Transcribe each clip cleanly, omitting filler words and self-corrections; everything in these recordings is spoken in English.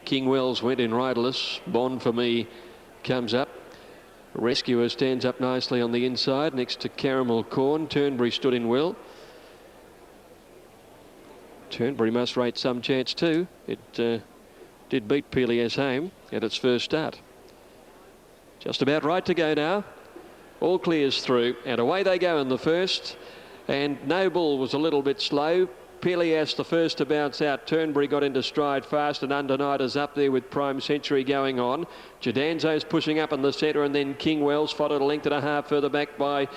King Wells went in riderless. Bond for Me comes up. Rescuer stands up nicely on the inside next to Caramel Corn. Turnberry stood in well. Turnberry must rate some chance too. It did beat Peleas home at its first start. Just about right to go now. All clears through and away they go in the first. And Noble was a little bit slow. Peleas the first to bounce out. Turnberry got into stride fast, and Undenied is up there with Prime Century going on. Jadanzo's pushing up in the centre, and then King Wells followed a length and a half further back by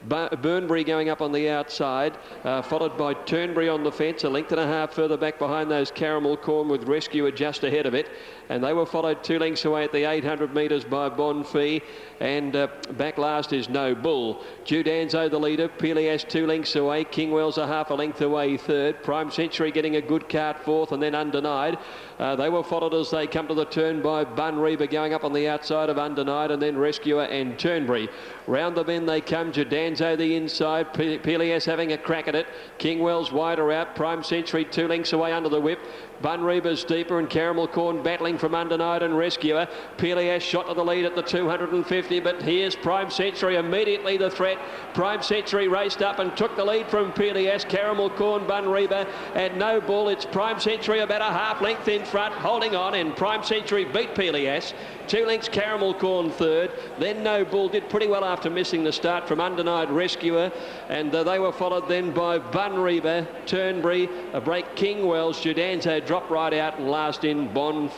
Burnbury going up on the outside, followed by Turnberry on the fence, a length and a half further back behind those Caramel Corn with Rescuer just ahead of it. And they were followed 2 lengths away at the 800 metres by Bon Fee, and back last is No Bull. Jadanzo the leader, Peleas 2 lengths away, King Wells a half a length away third, Prime Century getting a good cart fourth, and then Undenied. They were followed as they come to the turn by Bun Reba going up on the outside of Undenied, and then Rescuer and Turnberry. Round the bend they come, Jadanzo the inside, Peleas having a crack at it, King Wells wider out, Prime Century 2 lengths away under the whip, Bun Reba's deeper, and Caramel Corn battling from Undenied and Rescuer. Peleas shot to the lead at the 250, but here's Prime Century immediately the threat. Prime Century raced up and took the lead from Peleas, Caramel Corn, Bun Reba and No Bull. It's Prime Century about a half length in front, holding on, and Prime Century beat Peleas. 2 lengths Caramel Corn third, then No Bull did pretty well after missing the start from Undenied Rescuer, and they were followed then by Bun Reba, Turnberry, a break King Wells, Jadanzo dropped right out, and last in Bond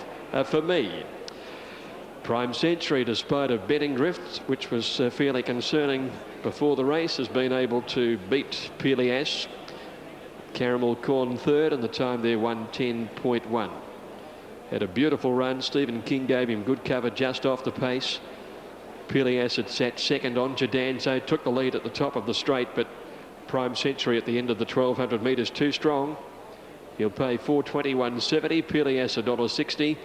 for Me. Prime Century, despite a betting drift, which was fairly concerning before the race, has been able to beat Peleas. Caramel Corn third, and the time there 1:10.1. Had a beautiful run. Stephen King gave him good cover just off the pace. Peleas had sat second on. Jadanzo took the lead at the top of the straight, but Prime Century at the end of the 1200 metres too strong. He'll pay $421.70. Peleas $1.60.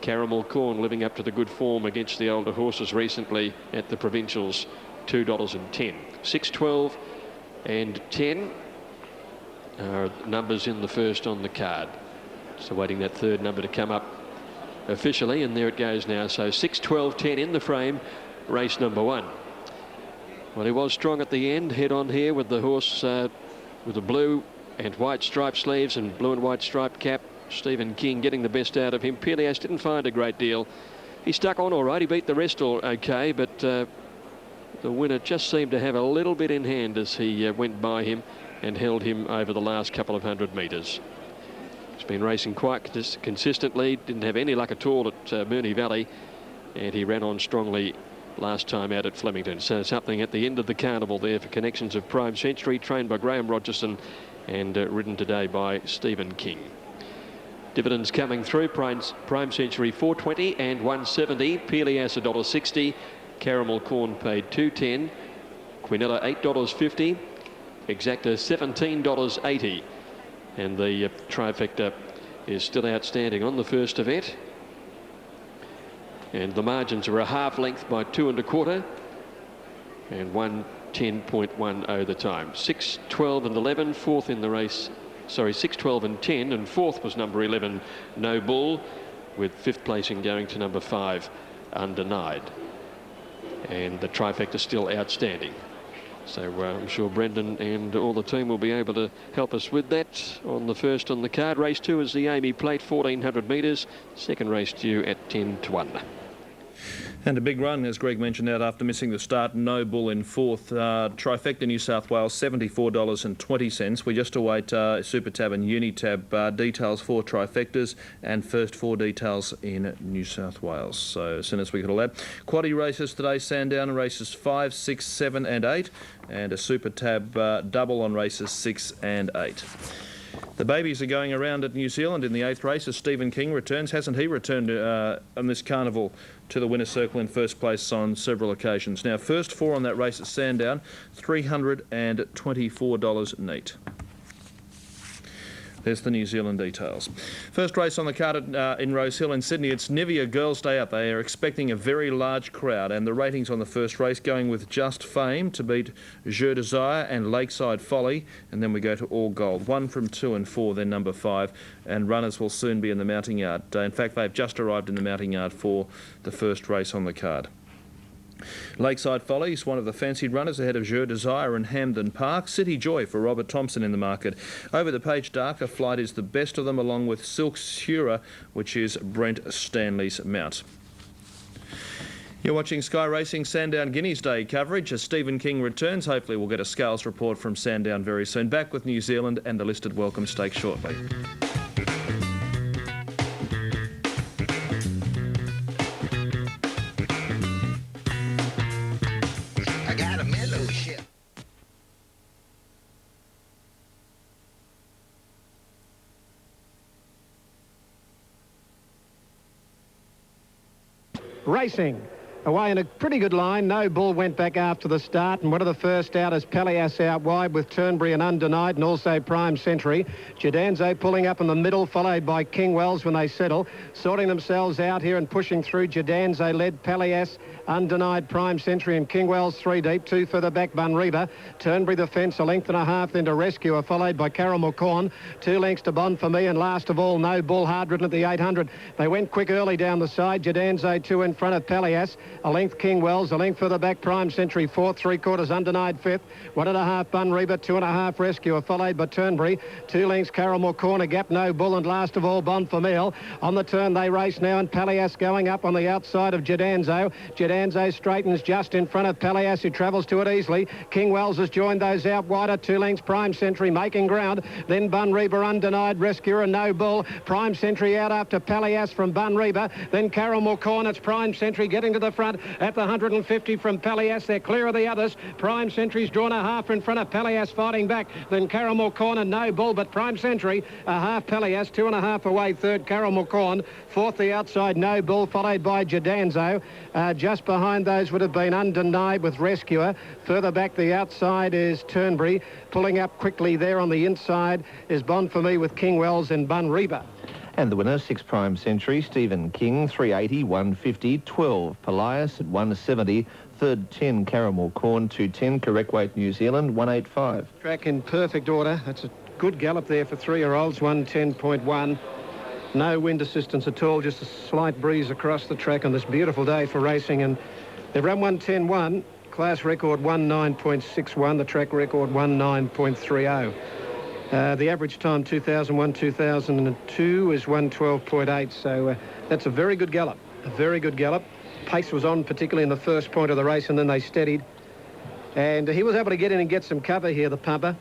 Caramel Corn living up to the good form against the older horses recently at the Provincials, $2.10. 6, 12 and 10 are numbers in the first on the card. So waiting that third number to come up officially, and there it goes now. So 6, 12, 10 in the frame, race number 1. Well, he was strong at the end, head on here with the horse with the blue and white striped sleeves and blue and white striped cap. Stephen King getting the best out of him. Peleas didn't find a great deal. He stuck on all right. He beat the rest all okay, but the winner just seemed to have a little bit in hand as he went by him and held him over the last couple of 100 metres. He's been racing quite consistently, didn't have any luck at all at Moonee Valley, and he ran on strongly last time out at Flemington. So something at the end of the carnival there for connections of Prime Century, trained by Graham Rogerson and ridden today by Stephen King. Dividends coming through. Prime Century $4.20 and $1.70. Peleas $1.60. Caramel Corn paid $2.10. Quinella $8.50. Exacta $17.80. And the trifecta is still outstanding on the first event. And the margins are a half length by 2 1/4 and 1:10.10 the time. 6, 12 and 11, fourth in the race. Sorry, 6, 12 and 10, and fourth was number 11, No Bull, with fifth placing going to number 5, Undenied. And the trifecta still outstanding. So I'm sure Brendan and all the team will be able to help us with that on the first on the card. Race 2 is the AAMI Plate, 1400 metres. Second race due at 10-1. And a big run, as Greg mentioned out after missing the start. No Bull in fourth. Trifecta New South Wales, $74.20. We just await Super Tab and Unitab details for trifectas and first 4 details in New South Wales. So as soon as we get all that. Quaddy races today, Sandown races 5, 6, 7 and 8. And a Super Tab double on races 6 and 8. The babies are going around at New Zealand in the 8th race as Stephen King returns. Hasn't he returned on this carnival to the winner's circle in first place on several occasions? Now, first 4 on that race at Sandown, $324 neat. There's the New Zealand details. First race on the card in Rosehill in Sydney. It's Nivea Girls Day Out. They are expecting a very large crowd, and the ratings on the first race going with Just Fame to beat Je Desire and Lakeside Folly, and then we go to All Gold. 1 from 2 and 4, then number 5, and runners will soon be in the mounting yard. In fact, they've just arrived in the mounting yard for the first race on the card. Lakeside Folly is one of the fancied runners ahead of Je Desire and Hampden Park. City Joy for Robert Thompson in the market. Over the page darker flight is the best of them, along with Silk Sura, which is Brent Stanley's mount. You're watching Sky Racing Sandown Guineas Day coverage as Stephen King returns. Hopefully we'll get a scales report from Sandown very soon. Back with New Zealand and the listed welcome stakes shortly. Racing away in a pretty good line. No Bull went back after the start, and one of the first out is Pallias out wide with Turnberry and Undenied, and also Prime Century. Gidanzo pulling up in the middle, followed by King Wells when they settle. Sorting themselves out here and pushing through. Gidanzo led Pallias, Undenied, Prime Century and King Wells 3 deep. 2 further back, Bunreba. Turnberry the fence, a length and a half, then to Rescuer, followed by Caramel Corn. 2 lengths to Bond for Me, and last of all, No Bull, hard ridden at the 800. They went quick early down the side. Gidanzo 2 in front of Pallias. A length King Wells, a length further back, Prime Century 4th, 3/4 Undenied 5th. 1.5 Bunreba, 2.5 Rescuer, followed by Turnberry. 2 lengths Caramel Corner Gap, No Bull, and last of all, Bond for Meal. On the turn they race now, and Pallias going up on the outside of Gidanzo. Gidanzo straightens just in front of Pallias, who travels to it easily. King Wells has joined those out wider. 2 lengths Prime Century making ground. Then Bunreba, Undenied, Rescuer and No Bull. Prime Century out after Pallias from Bunreba. Then Caramel Corn, it's Prime Century getting to the front at the 150 from Pallias. They're clear of the others. Prime Century's drawn a half in front of Pallias, fighting back. Then Caramel Corn and No Bull, but Prime Century a half Pallias, 2.5 away. 3rd Caramel Corn. 4th the outside No Bull, followed by Gidanzo. Just behind those would have been Undenied with Rescuer. Further back the outside is Turnberry. Pulling up quickly there on the inside is Bond for Me with King Wells and Bunreba. And the winner, 6 Prime Century, Stephen King, 380, 150, 12 Pallias at 170, 3rd 10 Caramel Corn, 210 Correct Weight New Zealand, 185. Track in perfect order. That's a good gallop there for 3-year-olds, 110.1. No wind assistance at all, just a slight breeze across the track on this beautiful day for racing, and they've run 110.1, class record 19.61, the track record 19.30. The average time 2001-2002 is 112.8, so that's a very good gallop, a very good gallop. Pace was on, particularly in the first point of the race, and then they steadied. And he was able to get in and get some cover here, the pumper,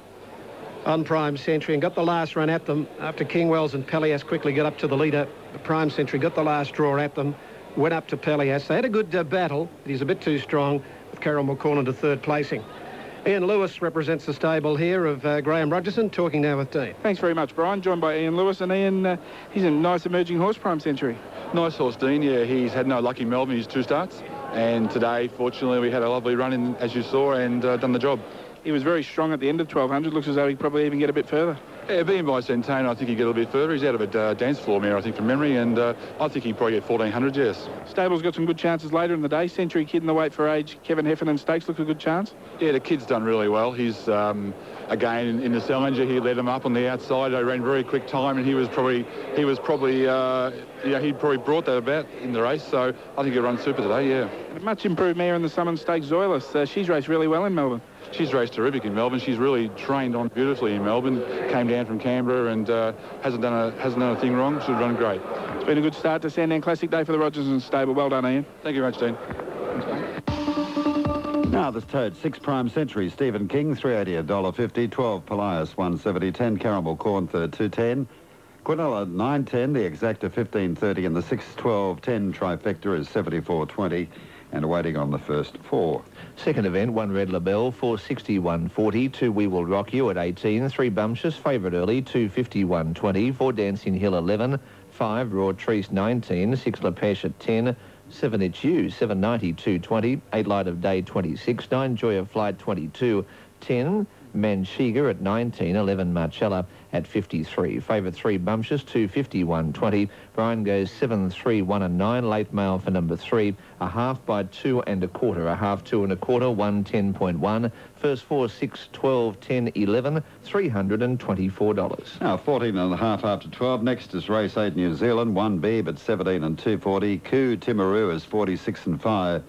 on Prime Century, and got the last run at them after King Wells and Pallias quickly got up to the leader. The Prime Century got the last draw at them, went up to Pallias. They had a good battle, but he's a bit too strong with Caramel Corn into 3rd placing. Ian Lewis represents the stable here of Graham Rogerson, talking now with Dean. Thanks very much, Brian. Joined by Ian Lewis. And Ian, he's a nice emerging horse, Prime Century. Nice horse, Dean. Yeah, he's had no luck in Melbourne, his 2 starts. And today, fortunately, we had a lovely run in, as you saw, and done the job. He was very strong at the end of 1200. Looks as though he'd probably even get a bit further. Yeah, being by Sandown, I think he'd get a little bit further. He's out of a dance floor mare, I think, from memory, and I think he'd probably get 1400, yes. Stable's got some good chances later in the day. Century Kid in the weight for age, Kevin Heffernan Stakes look a good chance. Yeah, the kid's done really well. He's, again, in the Challenger, he led him up on the outside. They ran very quick time, and he'd probably brought that about in the race, so I think he'll run super today, yeah. A much improved mare in the Summon Stakes, Zoilus. She's raced really well in Melbourne. She's raced terrific in Melbourne. She's really trained on beautifully in Melbourne. Came down from Canberra and hasn't done a thing wrong. She's run great. It's been a good start to Sandown Classic Day for the Rogerson stable. Well done, Ian. Thank you very much, Dean. Now the third, 6 Prime Century, Stephen King, 380, $1.50, 12 Pallias, 170, 10 Caramel Corn, 3rd, 210. Quinella, 910, the exacta 1530, and the 612 10 trifecta is 74.20. And waiting on the first 4. Second event, 1 Red Labelle, 460, 140, 2 We Will Rock You at 18, 3 Bumptious, favourite early, 250, 120, 4 Dancing Hill 11, 5 Raw Trees 19, 6 La Pêche at 10, 7 It's You, 790, 220, 8 Light of Day 26, 9 Joy of Flight 22, 10 Manchiga at 19, 11 Marcella at 53. Favourite 3 Bumptious, 251.20. Brian goes 7, 3, 1 and 9. Late mail for number 3. A half by 2 1/4. A half 2 1/4. 110.1. First 4, 6, 12, 10, 11. $324. Now 14.5 after 12. Next is race 8 New Zealand. 1 Beeb at 17 and 240. Coup Timaru is 46 and 5.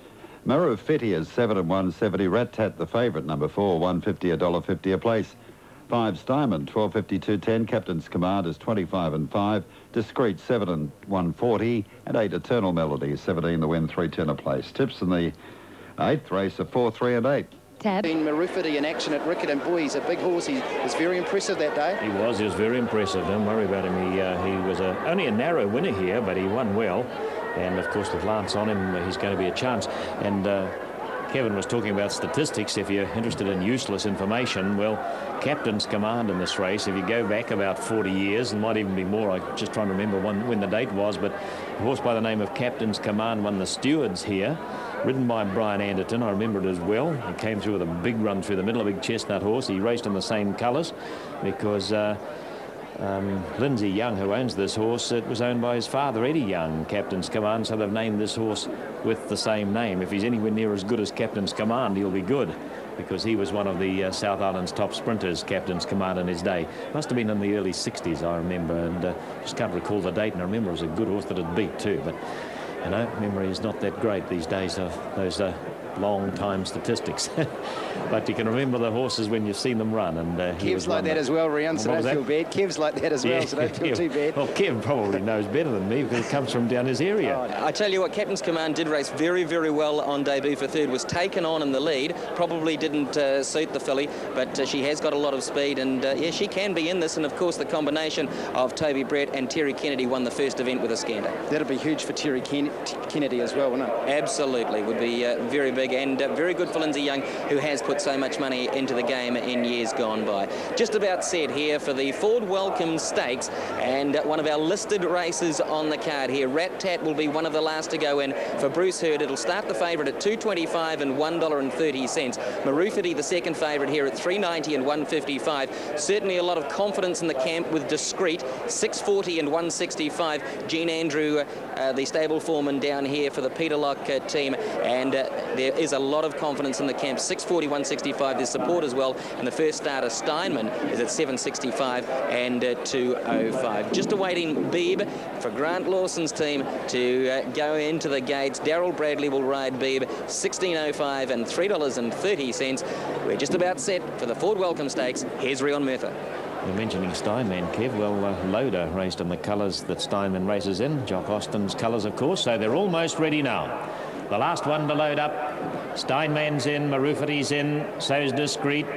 Maru Fitty is 7 and 170. Rat Tat the favourite, number 4, 150, $1.50 a place. 5 Steinman, 12.50, 210. Captain's Command is 25 and 5. Discreet, 7 and 140. And 8 Eternal Melody, 17 the win, 310 a place. Tips in the 8th race are 4, 3 and 8. Tab. Marufati in action at Riccarton. Boy, he's a big horse. He was very impressive that day. He was very impressive. Don't worry about him. He was only a narrow winner here, but he won well. And, of course, with Lance on him, he's going to be a chance. And Kevin was talking about statistics. If you're interested in useless information, well, Captain's Command in this race, if you go back about 40 years, and might even be more, I'm just trying to remember when the date was, but a horse by the name of Captain's Command won the Stewards here, ridden by Brian Anderton. I remember it as well. He came through with a big run through the middle, a big chestnut horse. He raced in the same colours because Lindsay Young, who owns this horse, it was owned by his father, Eddie Young, Captain's Command, so they've named this horse with the same name. If he's anywhere near as good as Captain's Command, he'll be good, because he was one of the South Island's top sprinters, Captain's Command, in his day. Must have been in the early 60s, I remember, and just can't recall the date, and I remember it was a good horse that had beat too, but you know, memory is not that great these days of those long-time statistics. But you can remember the horses when you've seen them run. And Kev's like that as well, Rian, so don't feel bad. Kev's like that as well, so don't feel too bad. Well, Kev probably knows better than me because it comes from down his area. I tell you what, Captain's Command did race very, very well on debut for third, was taken on in the lead, probably didn't suit the filly, but she has got a lot of speed, and yeah, she can be in this. And of course, the combination of Toby Brett and Terry Kennedy won the first event with a Skander. That'll be huge for Terry Kennedy as well, wouldn't it? Absolutely, would be very big, and very good for Lindsay Young, who has put so much money into the game in years gone by. Just about set here for the Ford Welcome Stakes, and one of our listed races on the card here. Rat Tat will be one of the last to go in for Bruce Hurd. It'll start the favourite at $2.25 and $1.30. Marufati, the second favourite here, at $3.90 and $1.55. Certainly a lot of confidence in the camp with Discreet, $6.40 and $1.65. Gene Andrew, the stable foreman down here for the Peter Lock team, and there is a lot of confidence in the camp. 6.40, 1.65. There's support as well, and the first starter, Steinman, is at 7.65 and 2.05. Just awaiting Beeb for Grant Lawson's team to go into the gates. Darryl Bradley will ride Beeb, 16.05 and $3.30. We're just about set for the Ford Welcome Stakes. Here's Rion Murtha. You're mentioning Steinman, Kev. Well, Loader raced in the colours that Steinman races in. Jock Austin's colours, of course, so they're almost ready now. The last one to load up. Steinman's in, Marufati's in, so's Discreet.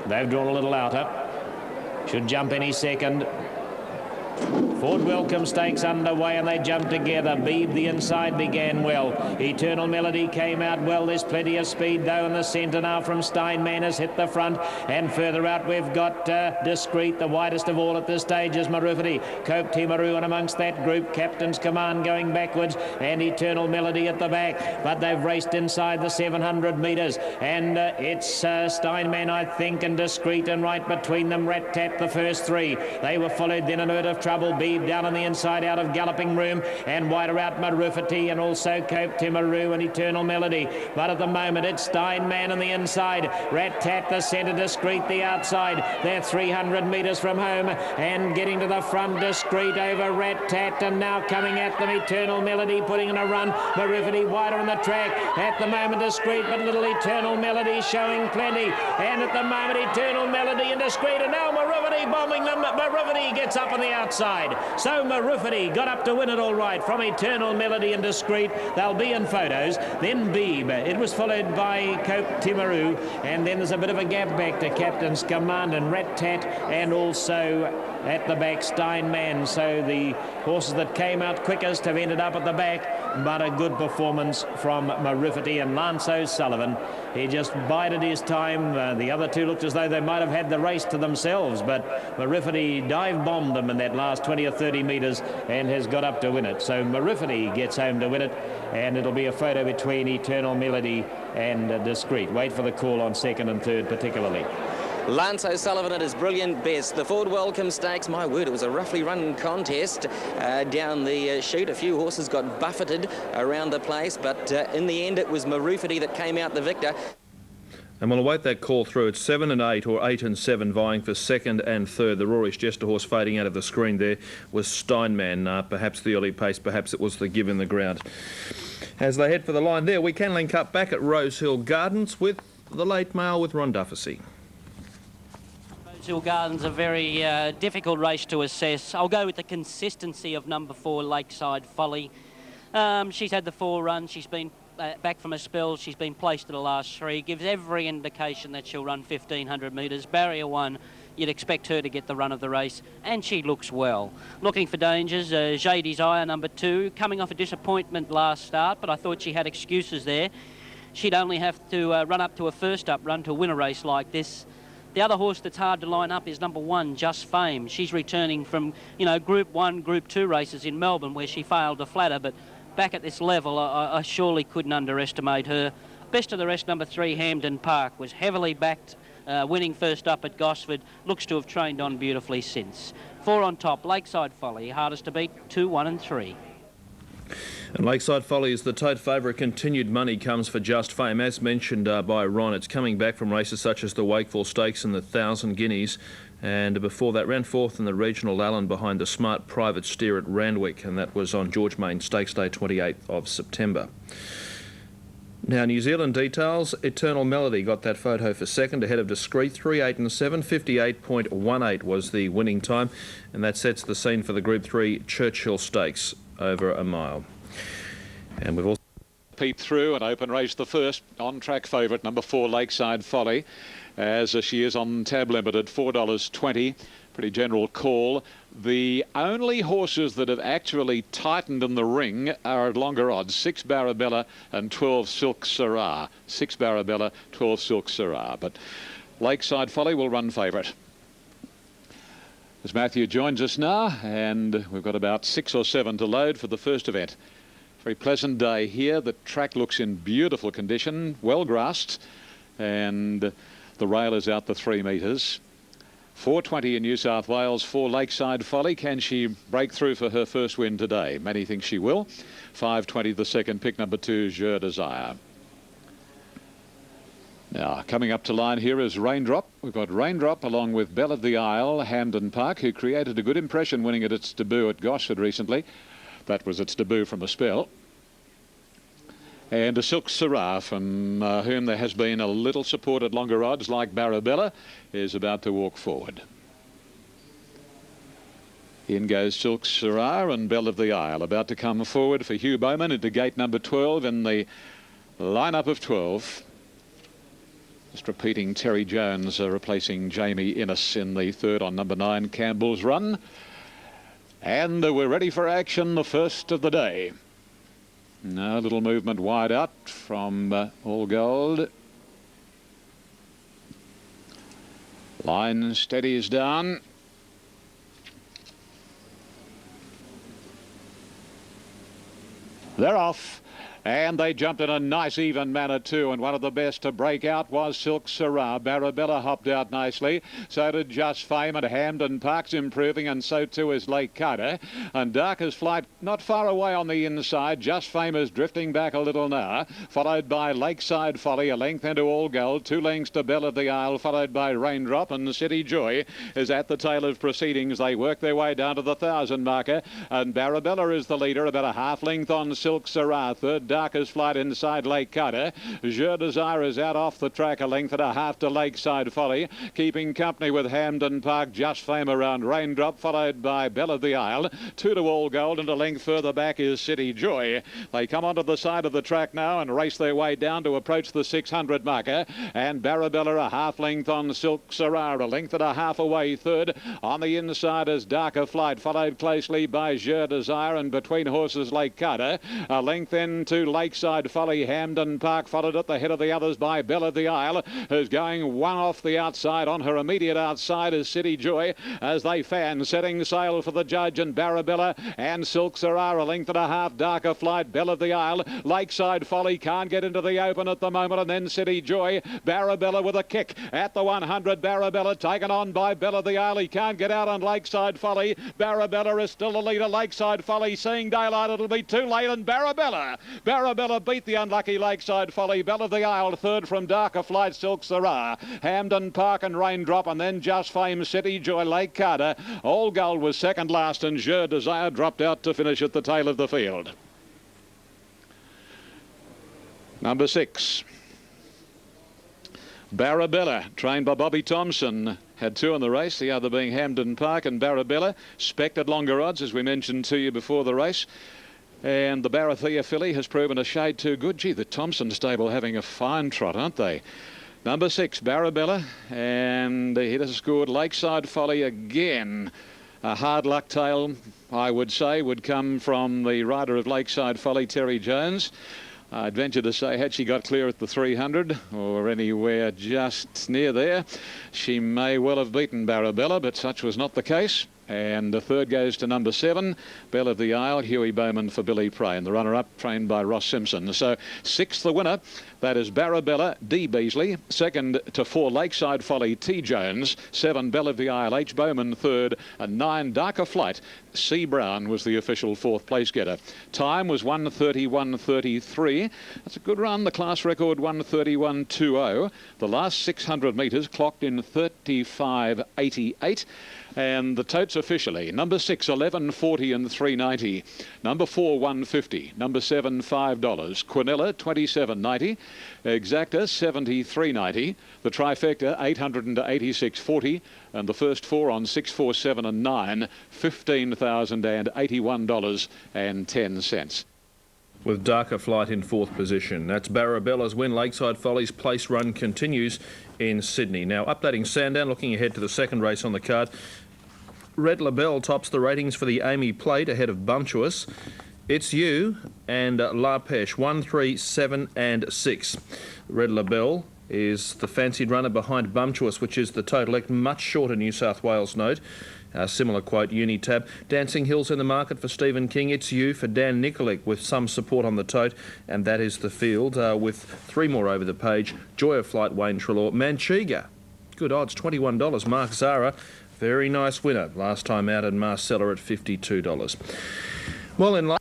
They've drawn a little outer. Should jump any second. Ford Welcome Stakes underway, and they jump together. Beeb, the inside, began well. Eternal Melody came out well. There's plenty of speed, though, in the centre now from Steinman has hit the front. And further out, we've got Discreet. The widest of all at this stage is Marufati. Cope Timaru, and amongst that group, Captain's Command going backwards, and Eternal Melody at the back. But they've raced inside the 700 metres. And it's Steinman, I think, and Discreet, and right between them, Rat Tat, the first three. They were followed then in Earth of Trouble. Beeb down on the inside out of Galloping Room, and wider out Marufati, and also Cope Timaru and Eternal Melody. But at the moment it's Steinman on the inside, Rat Tat the centre, Discreet the outside. They're 300 metres from home, and getting to the front, Discreet over Rat Tat, and now coming at them Eternal Melody putting in a run. Marufati wider on the track at the moment, Discreet, but little Eternal Melody showing plenty, and at the moment Eternal Melody and Discreet, and now Marufati bombing them. Marufati gets up on the outside. So Marufati got up to win it all right from Eternal Melody and Discreet. They'll be in photos. Then Beeb. It was followed by Cope Timaru, and then there's a bit of a gap back to Captain's Command and Rat Tat, and also at the back Steinman. So the horses that came out quickest have ended up at the back, but a good performance from Marufati and Lance O'Sullivan. He just bided his time. The other two looked as though they might have had the race to themselves, but Marufati dive-bombed them in that last 20 or 30 metres and has got up to win it. So Marufati gets home to win it, and it'll be a photo between Eternal Melody and Discreet. Wait for the call on second and third particularly. Lance O'Sullivan at his brilliant best. The Ford Welcome Stakes, my word, it was a roughly run contest down the chute. A few horses got buffeted around the place, but in the end it was Marufati that came out the victor. And we'll await that call through. It's 7 and 8 or 8 and 7 vying for second and third. The Roarish Jester horse fading out of the screen there was Steinman. Perhaps the early pace, perhaps it was the give in the ground. As they head for the line there, we can link up back at Rosehill Gardens with the late mail with Ron Dufficy. Rosehill Gardens, a very difficult race to assess. I'll go with the consistency of number 4, Lakeside Folly. She's had the 4 runs. She's been back from a spell. She's been placed to the last 3. Gives every indication that she'll run 1,500 metres. Barrier 1, you'd expect her to get the run of the race, and she looks well. Looking for dangers, J'ai Desire, number 2, coming off a disappointment last start, but I thought she had excuses there. She'd only have to run up to a first up run to win a race like this. The other horse that's hard to line up is number 1, Just Fame. She's returning from, Group 1, Group 2 races in Melbourne where she failed to flatter, but back at this level, I surely couldn't underestimate her. Best of the rest, number 3, Hampden Park, was heavily backed, winning first up at Gosford. Looks to have trained on beautifully since. 4 on top, Lakeside Folly, hardest to beat, 2, 1 and 3. And Lakeside Folly is the tote favourite. Continued money comes for Just Fame. As mentioned by Ron, it's coming back from races such as the Wakeful Stakes and the 1,000 Guineas. And before that, ran 4th in the Regional Allen behind the Smart Private Steer at Randwick, and that was on George Main Stakes Day, 28th of September. Now, New Zealand details. Eternal Melody got that photo for second, ahead of Discreet. 3, 8 and 7. 58.18 was the winning time, and that sets the scene for the Group 3 Churchill Stakes over a mile. And we've also peeped through an open race, the first on-track favourite, number 4, Lakeside Folly, as she is on tab limited, $4.20. Pretty general call. The only horses that have actually tightened in the ring are at longer odds. 6 Barabella and 12 Silk Syrah. 6 Barabella, 12 Silk Syrah. But Lakeside Folly will run favourite. As Matthew joins us now, and we've got about 6 or 7 to load for the first event. Very pleasant day here. The track looks in beautiful condition, well grassed, and the rail is out to 3 metres. 4:20 in New South Wales for Lakeside Folly. Can she break through for her first win today? Many think she will. 5:20 the second pick, number 2, J'ai Desire. Now, coming up to line here is Raindrop. We've got Raindrop along with Belle of the Isle, Hampden Park, who created a good impression winning at its debut at Gosford recently. That was its debut from a spell. And a Silk Syrah, from whom there has been a little support at longer odds, like Barabella, is about to walk forward. In goes Silk Syrah and Belle of the Isle, about to come forward for Hugh Bowman into gate number 12 in the lineup of 12. Just repeating, Terry Jones replacing Jamie Innes in the third on number 9, Campbell's Run. And we're ready for action, the first of the day. Now, a little movement wide out from All Gold. Line steadies down. They're off. And they jumped in a nice even manner too, and one of the best to break out was Silk Syrah. Barabella hopped out nicely, so did Just Fame, and Hampden Park's improving, and so too is Lake Carter. And Darker's Flight not far away on the inside. Just Fame is drifting back a little now, followed by Lakeside Folly, a length into All Gold, 2 lengths to Belle of the Isle, followed by Raindrop, and City Joy is at the tail of proceedings. They work their way down to the 1,000 marker, and Barabella is the leader, about a half length on Silk Syrah. Third, Darker's Flight inside Lake Carter. J'ai Desire is out off the track, a length and a half to Lakeside Folly, keeping company with Hampden Park. Just Fame around Raindrop, followed by Belle of the Isle. 2 to All Gold, and a length further back is City Joy. They come onto the side of the track now and race their way down to approach the 600 marker, and Barabella a half length on Silk Syrah, a length and a half away third. On the inside is Darker Flight, followed closely by J'ai Desire, and between horses Lake Carter, a length then to 2, Lakeside Folly. Hampden Park followed at the head of the others by Belle of the Isle, who's going one off the outside. On her immediate outside is City Joy as they fan, setting sail for the judge, and Barabella and Silk Sarah, a length and a half. Darker Flight, Belle of the Isle, Lakeside Folly can't get into the open at the moment, and then City Joy. Barabella with a kick at the 100. Barabella taken on by Belle of the Isle. He can't get out on Lakeside Folly. Barabella is still the leader. Lakeside Folly seeing daylight. It'll be too late, and Barabella beat the unlucky Lakeside Folly. Belle of the Isle third from Darker Flight, Silk Sarah, Hampden Park and Raindrop, and then Just Fame, City Joy, Lake Carter. All Gold was second last, and Je Desire dropped out to finish at the tail of the field. Number 6, Barabella, trained by Bobby Thompson, had 2 in the race, the other being Hampden Park, and Barabella spec'd longer odds, as we mentioned to you before the race. And the Barathea filly has proven a shade too good. Gee, the Thompson stable having a fine trot, aren't they? Number 6, Barabella, and he has scored Lakeside Folly again. A hard luck tale, I would say, would come from the rider of Lakeside Folly, Terry Jones. I'd venture to say, had she got clear at the 300 or anywhere just near there, she may well have beaten Barabella, but such was not the case. And the third goes to number 7, Belle of the Isle, Huey Bowman for Billy Pray, and the runner-up trained by Ross Simpson. So 6th the winner, that is Barabella, D. Beasley. 2nd to 4, Lakeside Folly, T. Jones. 7, Belle of the Isle, H. Bowman 3rd, and 9, Darker Flight, C. Brown was the official 4th place getter. Time was 1:31.33. That's a good run. The class record 1:31.20. The last 600 metres clocked in 35.88. And the totes officially: number 6, 11.40 and 3.90. Number 4, 1.50. Number 7, $5. Quinella, 27.90. Exacta, 73.90. The trifecta, 800 to 86.40. And the first 4 on 6, 4, 7 and 9, $15,081.10. With Darker Flight in 4th position. That's Barabella's win. Lakeside Folly's place run continues in Sydney. Now, updating Sandown, looking ahead to the second race on the card. Red Labelle tops the ratings for the AAMI plate ahead of Bumptuous. It's You and La Pêche, 1, 3, 7 and 6. Red Labelle is the fancied runner behind Bumptuous, which is the total much shorter New South Wales note. Similar quote, Unitab. Dancing Hills in the market for Stephen King. It's You for Dan Nikolic with some support on the tote, and that is the field with 3 more over the page. Joy of Flight, Wayne Trelaw. Manchega, good odds, $21. Mark Zara, very nice winner. Last time out, and Marcella at $52. Well, in life,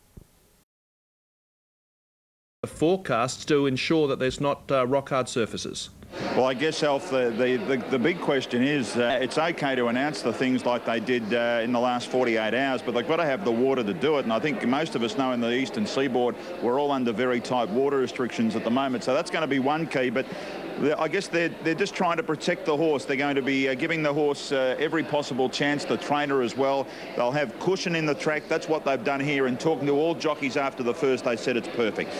the forecasts to ensure that there's not rock hard surfaces. Well, I guess, Alf, the big question is it's okay to announce the things like they did in the last 48 hours, but they've got to have the water to do it. And I think most of us know in the eastern seaboard we're all under very tight water restrictions at the moment. So that's going to be one key. But I guess they're just trying to protect the horse. They're going to be giving the horse every possible chance, the trainer as well. They'll have cushion in the track. That's what they've done here. And talking to all jockeys after the first, they said it's perfect.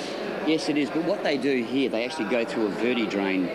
Yes, it is. But what they do here, they actually go through a vertidrain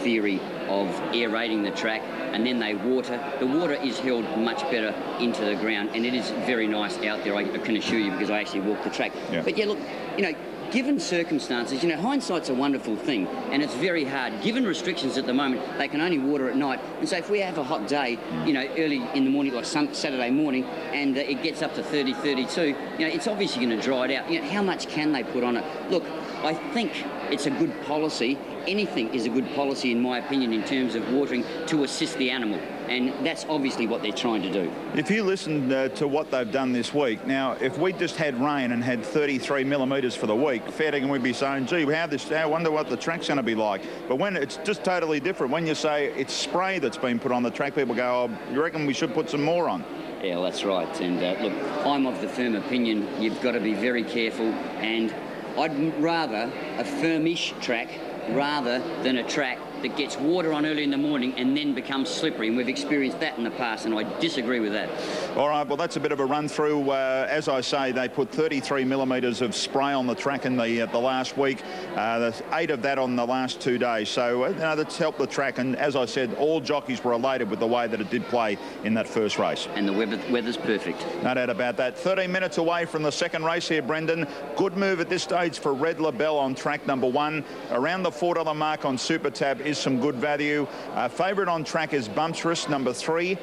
theory of aerating the track, and then they water. The water is held much better into the ground, and it is very nice out there, I can assure you, because I actually walk the track. Yeah. But yeah, look, you know, given circumstances, you know, hindsight's a wonderful thing, and it's very hard. Given restrictions at the moment, they can only water at night. And so if we have a hot day, you know, early in the morning, like Saturday morning, and it gets up to 30, 32, you know, it's obviously going to dry it out. You know, how much can they put on it? Look, I think it's a good policy. Anything is a good policy, in my opinion, in terms of watering to assist the animal. And that's obviously what they're trying to do. If you listen to what they've done this week, now, if we just had rain and had 33 millimetres for the week, fair dinkum, we'd be saying, gee, I wonder what the track's going to be like. But when it's just totally different, when you say it's spray that's been put on the track, people go, oh, you reckon we should put some more on? Yeah, well, that's right. And look, I'm of the firm opinion you've got to be very careful, and I'd rather a firmish track rather than a track that gets water on early in the morning and then becomes slippery, and we've experienced that in the past, and I disagree with that. All right, well, that's a bit of a run through. As I say, they put 33 millimetres of spray on the track in the last week. There's 8 of that on the last 2 days. So that's helped the track. And as I said, all jockeys were elated with the way that it did play in that first race. And the weather's perfect. No doubt about that. 13 minutes away from the second race here, Brendan. Good move at this stage for Red LaBelle on track number 1. Around the $4 mark on Super Tab is some good value. Favourite on track is Bumptress, number 3.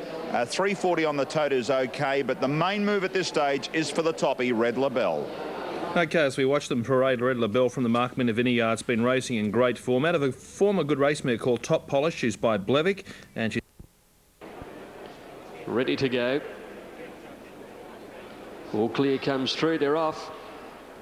340 on the tote is okay, but the main move at this stage is for the toppy, Red LaBelle. OK, as we watch them parade, Red LaBelle from the Mark Minna Vineyard's been racing in great form. Out of a former good race mare called Top Polish, she's by Blevick, and she's ready to go. All clear comes through, they're off.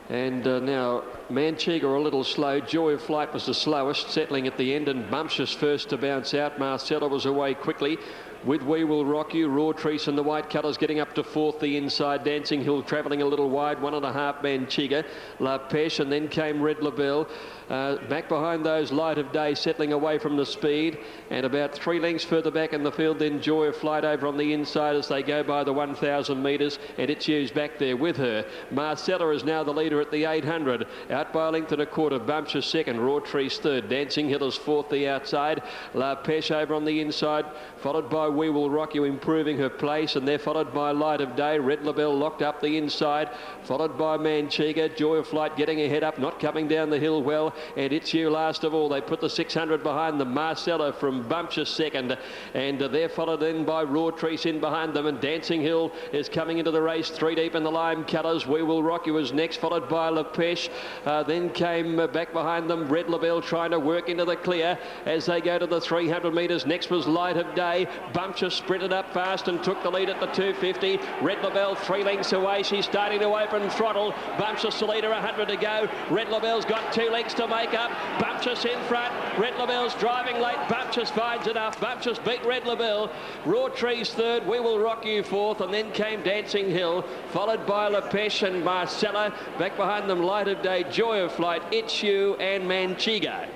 And now Manchega a little slow. Joy of Flight was the slowest, settling at the end, and Bumptious first to bounce out. Marcella was away quickly. With We Will Rock You, Raw Trees and the white colours getting up to 4th, the inside. Dancing Hill travelling a little wide, 1.5 Manchega. La Peche, and then came Red LaBelle. Back behind those, Light of Day settling away from the speed, and about 3 lengths further back in the field, then Joy of Flight over on the inside as they go by the 1,000 metres, and It's You's back there with her. Marcella is now the leader at the 800, out by a length and a quarter. Bumptious second, Raw Trees third, Dancing Hill is 4th, the outside. La Peche over on the inside, followed by We Will Rock You, improving her place, and they're followed by Light of Day. Red LaBelle locked up the inside, followed by Manchega. Joy of Flight getting ahead up, not coming down the hill well, and It's You last of all. They put the 600 behind them. Marcella from Bumptious second, and they're followed in by Raw Trees in behind them, and Dancing Hill is coming into the race 3 deep in the lime colours. We Will Rock You is next, followed by La Peche. Then came back behind them Red LaBelle trying to work into the clear as they go to the 300 metres. Next was Light of Day. Bumptious sprinted up fast and took the lead at the 250. Red LaBelle 3 lengths away. She's starting to open throttle. Bumptious the leader, 100 to go. Red LaBelle's got 2 lengths to make up. Bumptious in front. Red LaBelle's driving late. Bumptious finds enough. Bumptious beat Red LaBelle. Raw Trees third. We Will Rock You 4th, and then came Dancing Hill, followed by La Peche and Marcella. Back behind them, Light of Day, Joy of Flight, It's You and Manchega.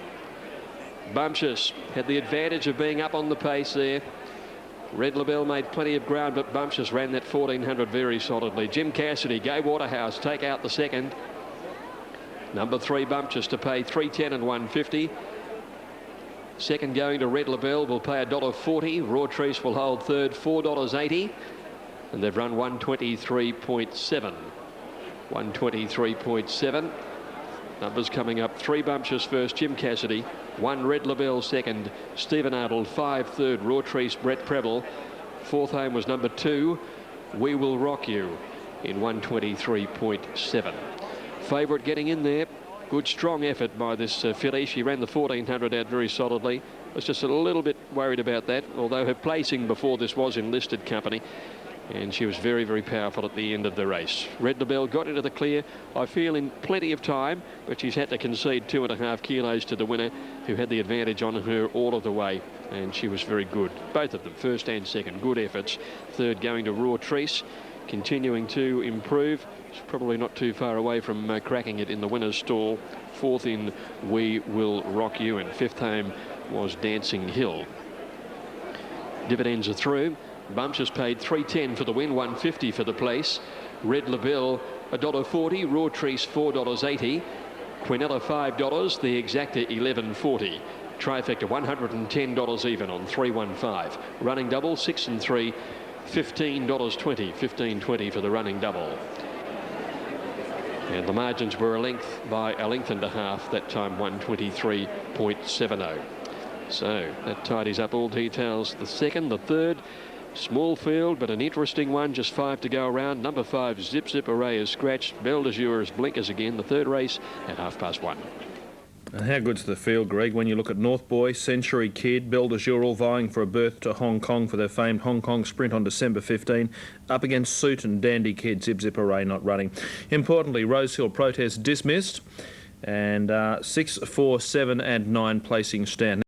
Bumptious had the advantage of being up on the pace there. Red LaBelle made plenty of ground, but Bumptious ran that 1400 very solidly. Jim Cassidy, Gay Waterhouse, take out the second. Number 3, Bumptious, to pay $3.10 and $1.50. Second going to Red LaBelle will pay $1.40. Raw Trees will hold third, $4.80. And they've run 123.7. 123.7. Numbers coming up: 3 Bumptious first, Jim Cassidy; 1 Red LaBelle second, Stephen Arnold; 5 third, Raw Trees, Brett Preble; 4th home was number 2, We Will Rock You, in 123.7. Favourite getting in there. Good strong effort by this filly. She ran the 1400 out very solidly. Was just a little bit worried about that, although her placing before this was in listed company. And she was very, very powerful at the end of the race. Red LaBelle got into the clear, I feel, in plenty of time, but she's had to concede 2.5 kilos to the winner, who had the advantage on her all of the way. And she was very good. Both of them, first and second, good efforts. Third going to Raw Trees, continuing to improve. She's probably not too far away from cracking it in the winner's stall. 4th in We Will Rock You, and 5th home was Dancing Hill. Dividends are through. Bumptious paid $3.10 for the win, $1.50 for the place. Red LaBelle $1.40, Raw Trees $4.80, Quinella $5, the Exacta $11.40. Trifecta $110 even on 315. Running double 6 and 3, $15.20, $15.20 for the running double. And the margins were a length by a length and a half, that time 123.70. So that tidies up all details. The second, the third. Small field, but an interesting one. Just 5 to go around. Number 5, Zip Zip Array is scratched. Belle de Jour is blinkers again. The third race at 1:30. And how good's the field, Greg, when you look at North Boy, Century Kid, Belle de Jour all vying for a berth to Hong Kong for their famed Hong Kong sprint on December 15, up against Suit and Dandy Kid. Zip Zip Array not running. Importantly, Rosehill protest dismissed, and 6, 4, 7 and 9 placing stand.